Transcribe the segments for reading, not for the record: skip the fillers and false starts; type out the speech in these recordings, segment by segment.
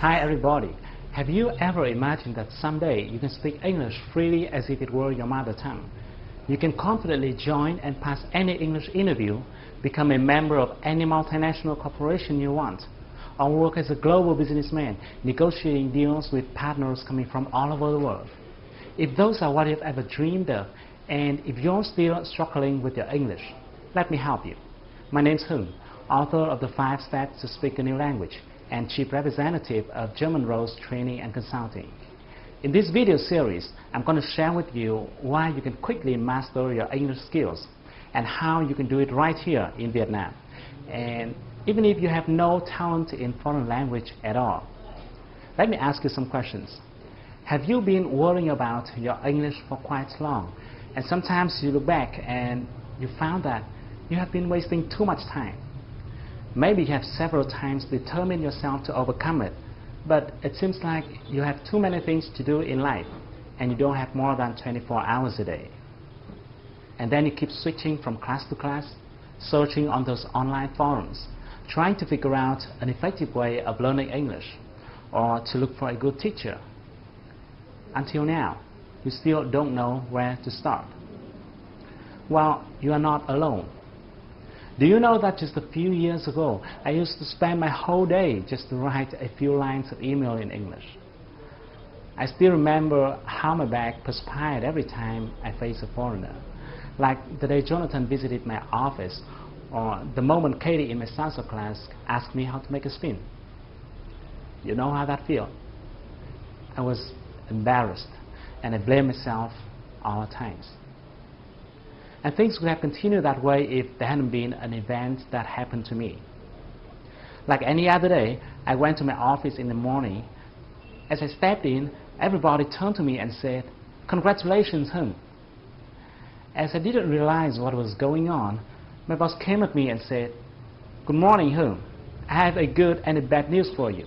Hi everybody. Have you ever imagined that someday you can speak English freely as if it were your mother tongue? You can confidently join and pass any English interview, become a member of any multinational corporation you want, or work as a global businessman, negotiating deals with partners coming from all over the world. If those are what you've ever dreamed of, and if you're still struggling with your English, let me help you. My name's Hưng, author of the 5 Steps to Speak a New Language, and Chief Representative of German Roads Training and Consulting. In this video series, I'm going to share with you why you can quickly master your English skills and how you can do it right here in Vietnam. And even if you have no talent in foreign language at all. Let me ask you some questions. Have you been worrying about your English for quite long? And sometimes you look back and you found that you have been wasting too much time. Maybe you have several times determined yourself to overcome it, but it seems like you have too many things to do in life and you don't have more than 24 hours a day. And then you keep switching from class to class, searching on those online forums, trying to figure out an effective way of learning English or to look for a good teacher. Until now, you still don't know where to start. Well, you are not alone. Do you know that just a few years ago, I used to spend my whole day just to write a few lines of email in English? I still remember how my back perspired every time I faced a foreigner. Like the day Jonathan visited my office, or the moment Katie in my salsa class asked me how to make a spin. You know how that feels? I was embarrassed, and I blamed myself all the times. And things would have continued that way if there hadn't been an event that happened to me. Like any other day, I went to my office in the morning. As I stepped in, everybody turned to me and said, "Congratulations, Hưng." As I didn't realize what was going on, my boss came at me and said, "Good morning, Hưng. I have a good and a bad news for you.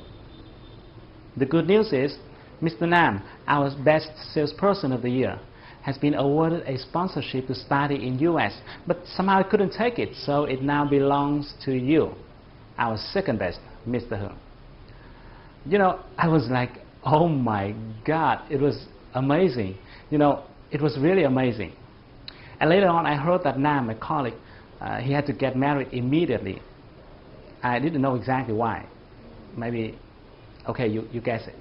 The good news is, Mr. Nam, our best salesperson of the year, has been awarded a sponsorship to study in US, but somehow I couldn't take it, so it now belongs to you, our second best, Mr. Hưng." You know, I was like, oh my God, it was amazing. You know, it was really amazing. And later on, I heard that Nam, my colleague, he had to get married immediately. I didn't know exactly why. Maybe, okay, you guess it.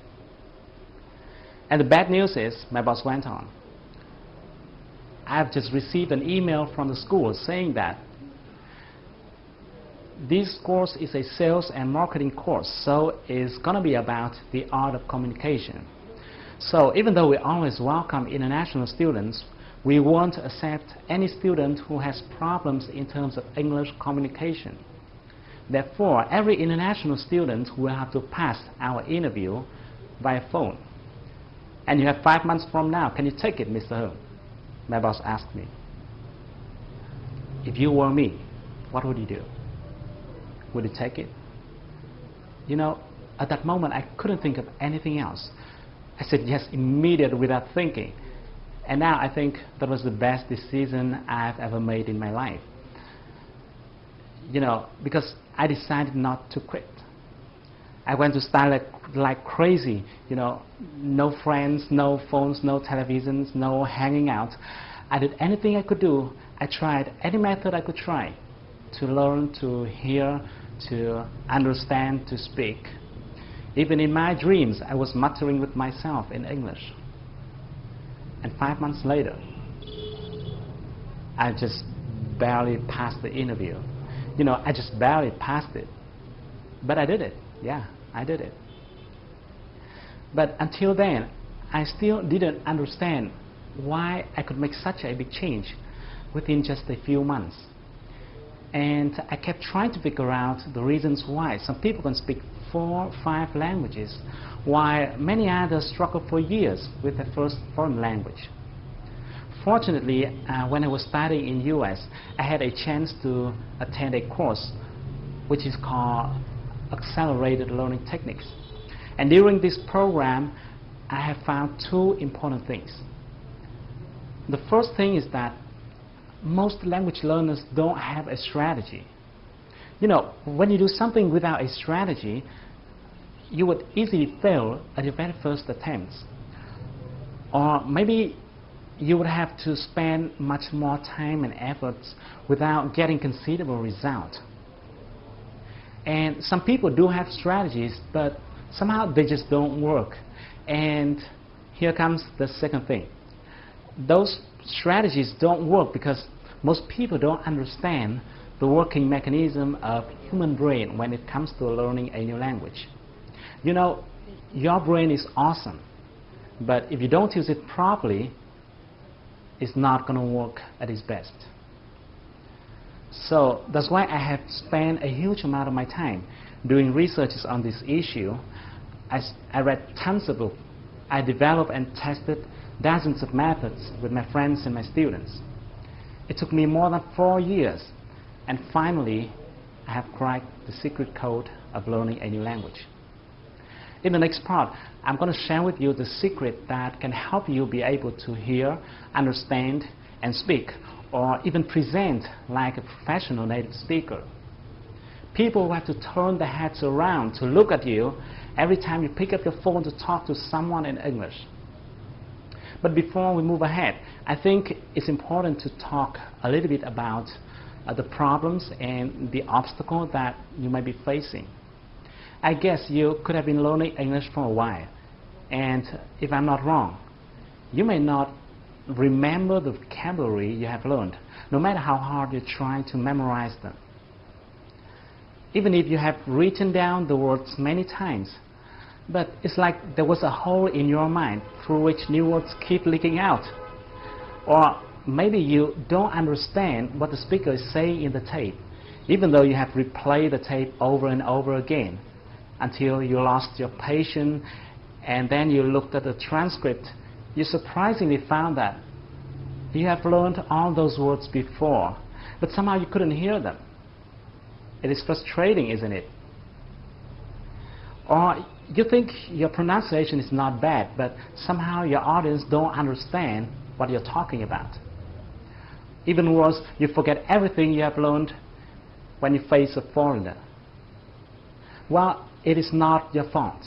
And the bad news is, my boss went on, I've just received an email from the school saying that this course is a sales and marketing course, so it's going to be about the art of communication. So even though we always welcome international students, we won't accept any student who has problems in terms of English communication. Therefore, every international student will have to pass our interview via phone. And you have 5 months from now. Can you take it, Mr. Hưng? My boss asked me. If you were me, what would you do? Would you take it? You know, at that moment, I couldn't think of anything else. I said yes immediately without thinking. And now I think that was the best decision I've ever made in my life. You know, because I decided not to quit. I went to study like crazy, you know, no friends, no phones, no televisions, no hanging out. I did anything I could do. I tried any method I could try to learn, to hear, to understand, to speak. Even in my dreams, I was muttering with myself in English. And 5 months later, I just barely passed the interview. You know, I just barely passed it. But I did it. Yeah, I did it. But until then, I still didn't understand why I could make such a big change within just a few months. And I kept trying to figure out the reasons why some people can speak 4, 5 languages, while many others struggle for years with their first foreign language. Fortunately, when I was studying in US, I had a chance to attend a course which is called Accelerated Learning Techniques. And during this program, I have found 2 important things. The first thing is that most language learners don't have a strategy. You know, when you do something without a strategy, you would easily fail at your very first attempts. Or maybe you would have to spend much more time and efforts without getting considerable result. And some people do have strategies, but somehow they just don't work. And here comes the second thing. Those strategies don't work because most people don't understand the working mechanism of human brain when it comes to learning a new language. You know, your brain is awesome, but if you don't use it properly, it's not going to work at its best. So that's why I have spent a huge amount of my time doing researches on this issue. I read tons of books. I developed and tested dozens of methods with my friends and my students. It took me more than 4 years, and finally I have cracked the secret code of learning a new language. In the next part, I'm going to share with you the secret that can help you be able to hear, understand, and speak, or even present like a professional native speaker. People will have to turn their heads around to look at you every time you pick up your phone to talk to someone in English. But before we move ahead, I think it's important to talk a little bit about the problems and the obstacles that you might be facing. I guess you could have been learning English for a while, and if I'm not wrong, you may not remember the vocabulary you have learned, no matter how hard you try to memorize them. Even if you have written down the words many times, but it's like there was a hole in your mind through which new words keep leaking out. Or maybe you don't understand what the speaker is saying in the tape, even though you have replayed the tape over and over again, until you lost your patience, and then you looked at the transcript. You surprisingly found that you have learned all those words before, but somehow you couldn't hear them. It is frustrating, isn't it? Or you think your pronunciation is not bad, but somehow your audience don't understand what you're talking about. Even worse, you forget everything you have learned when you face a foreigner. Well, it is not your fault.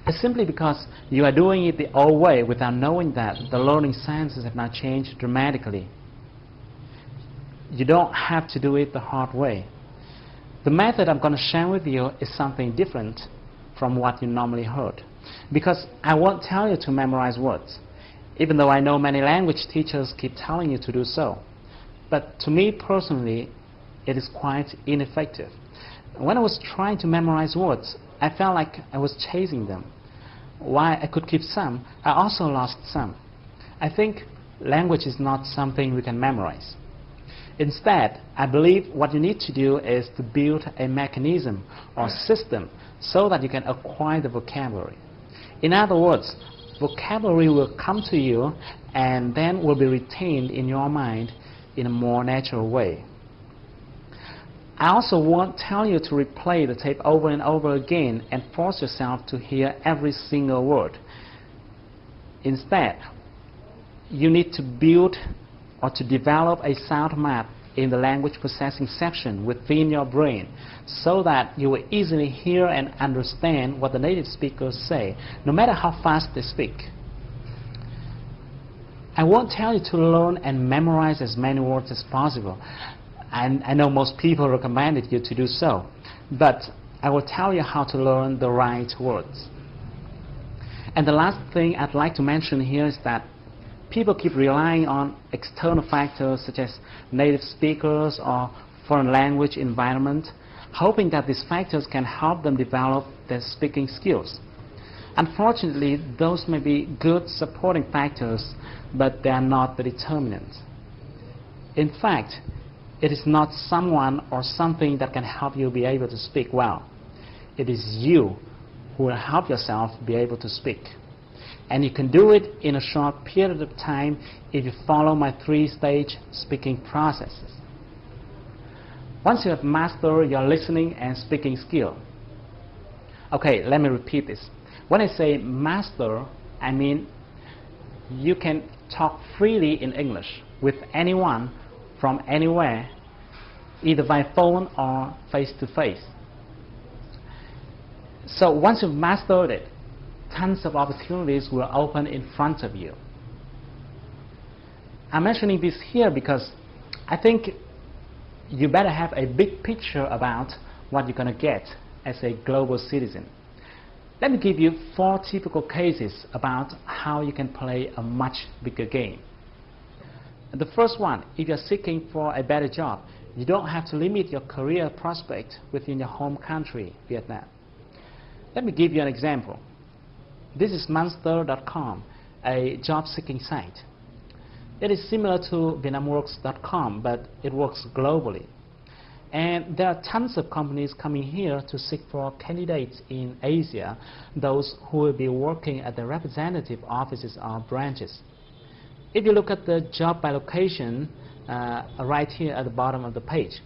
It's simply because you are doing it the old way without knowing that the learning sciences have not changed dramatically. You don't have to do it the hard way. The method I'm going to share with you is something different from what you normally heard, because I won't tell you to memorize words, even though I know many language teachers keep telling you to do so. But to me personally, it is quite ineffective. When I was trying to memorize words, I felt like I was chasing them. While I could keep some, I also lost some. I think language is not something we can memorize. Instead, I believe what you need to do is to build a mechanism or system so that you can acquire the vocabulary. In other words, vocabulary will come to you and then will be retained in your mind in a more natural way. I also won't tell you to replay the tape over and over again and force yourself to hear every single word. Instead, you need to build or to develop a sound map in the language processing section within your brain so that you will easily hear and understand what the native speakers say, no matter how fast they speak. I won't tell you to learn and memorize as many words as possible. I know most people recommended you to do so, but I will tell you how to learn the right words. And the last thing I'd like to mention here is that people keep relying on external factors such as native speakers or foreign language environment, hoping that these factors can help them develop their speaking skills. Unfortunately, those may be good supporting factors, but they are not the determinant. In fact, it is not someone or something that can help you be able to speak well. It is you who will help yourself be able to speak. And you can do it in a short period of time if you follow my 3-stage speaking processes. Once you have mastered your listening and speaking skill. Okay, let me repeat this. When I say master, I mean you can talk freely in English with anyone from anywhere, either by phone or face-to-face. So once you've mastered it, tons of opportunities will open in front of you. I'm mentioning this here because I think you better have a big picture about what you're going to get as a global citizen. Let me give you 4 typical cases about how you can play a much bigger game. The first one, if you're seeking for a better job, you don't have to limit your career prospect within your home country, Vietnam. Let me give you an example. This is monster.com, a job-seeking site. It is similar to vietnamworks.com, but it works globally. And there are tons of companies coming here to seek for candidates in Asia, those who will be working at the representative offices or branches. If you look at the job by location right here at the bottom of the page,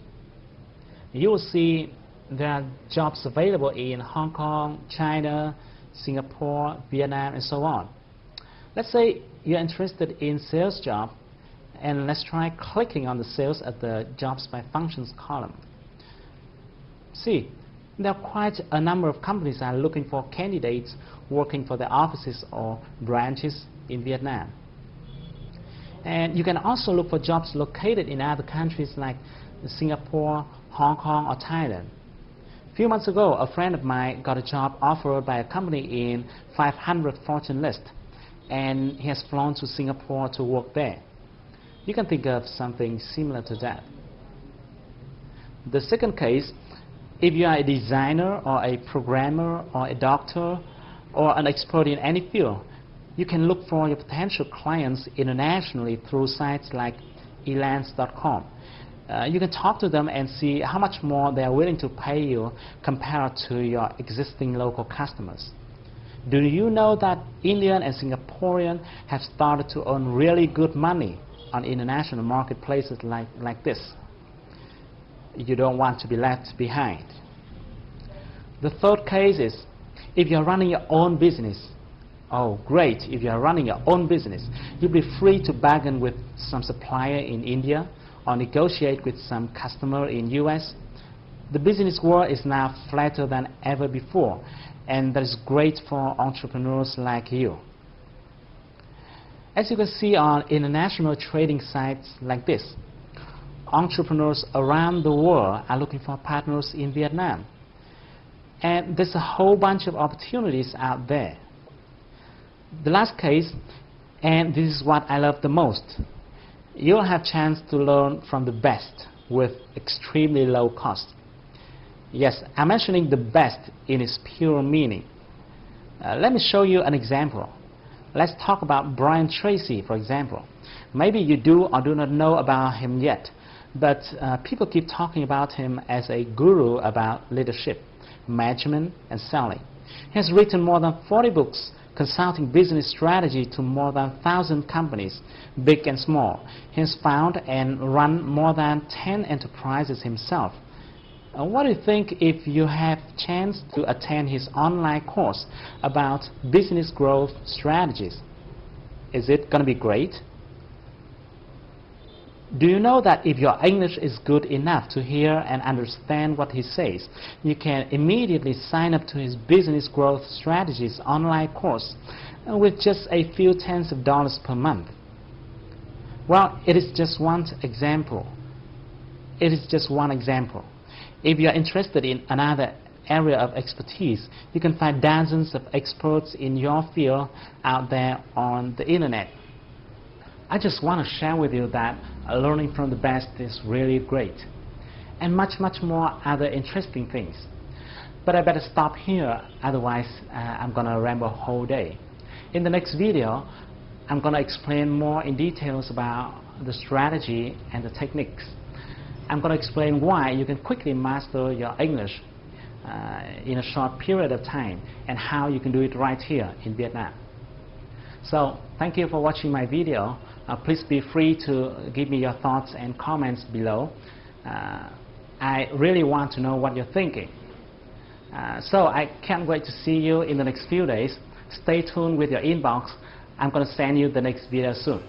you will see there are jobs available in Hong Kong, China, Singapore, Vietnam, and so on. Let's say you're interested in sales job, and let's try clicking on the sales at the jobs by functions column. See, there are quite a number of companies that are looking for candidates working for their offices or branches in Vietnam. And you can also look for jobs located in other countries like Singapore, Hong Kong, or Thailand. A few months ago, a friend of mine got a job offered by a company in 500 Fortune list, and he has flown to Singapore to work there. You can think of something similar to that. The second case, if you are a designer or a programmer or a doctor or an expert in any field, you can look for your potential clients internationally through sites like elance.com. You can talk to them and see how much more they are willing to pay you compared to your existing local customers. Do you know that Indian and Singaporean have started to earn really good money on international marketplaces like this? You don't want to be left behind. The third case is if you're running your own business. Oh, great. If you're running your own business, you'll be free to bargain with some supplier in India or negotiate with some customer in US. The business world is now flatter than ever before, and that is great for entrepreneurs like you. As you can see on international trading sites like this, entrepreneurs around the world are looking for partners in Vietnam. And there's a whole bunch of opportunities out there. The last case, and this is what I love the most, you'll have chance to learn from the best with extremely low cost. Yes, I'm mentioning the best in its pure meaning. Let me show you an example. Let's talk about Brian Tracy, for example. Maybe you do or do not know about him yet, but people keep talking about him as a guru about leadership, management, and selling. He has written more than 40 books consulting business strategy to more than 1,000 companies, big and small. He has founded and run more than 10 enterprises himself. What do you think if you have chance to attend his online course about business growth strategies? Is it going to be great? Do you know that if your English is good enough to hear and understand what he says, you can immediately sign up to his business growth strategies online course with just a few tens of dollars per month? Well, it is just one example. It is just one example. If you are interested in another area of expertise, you can find dozens of experts in your field out there on the internet. I just want to share with you that learning from the best is really great, and much more other interesting things. But I better stop here, otherwise I'm going to ramble a whole day. In the next video, I'm going to explain more in details about the strategy and the techniques. I'm going to explain why you can quickly master your English in a short period of time, and how you can do it right here in Vietnam. So, thank you for watching my video. Please be free to give me your thoughts and comments below. I really want to know what you're thinking. So I can't wait to see you in the next few days. Stay tuned with your inbox. I'm going to send you the next video soon.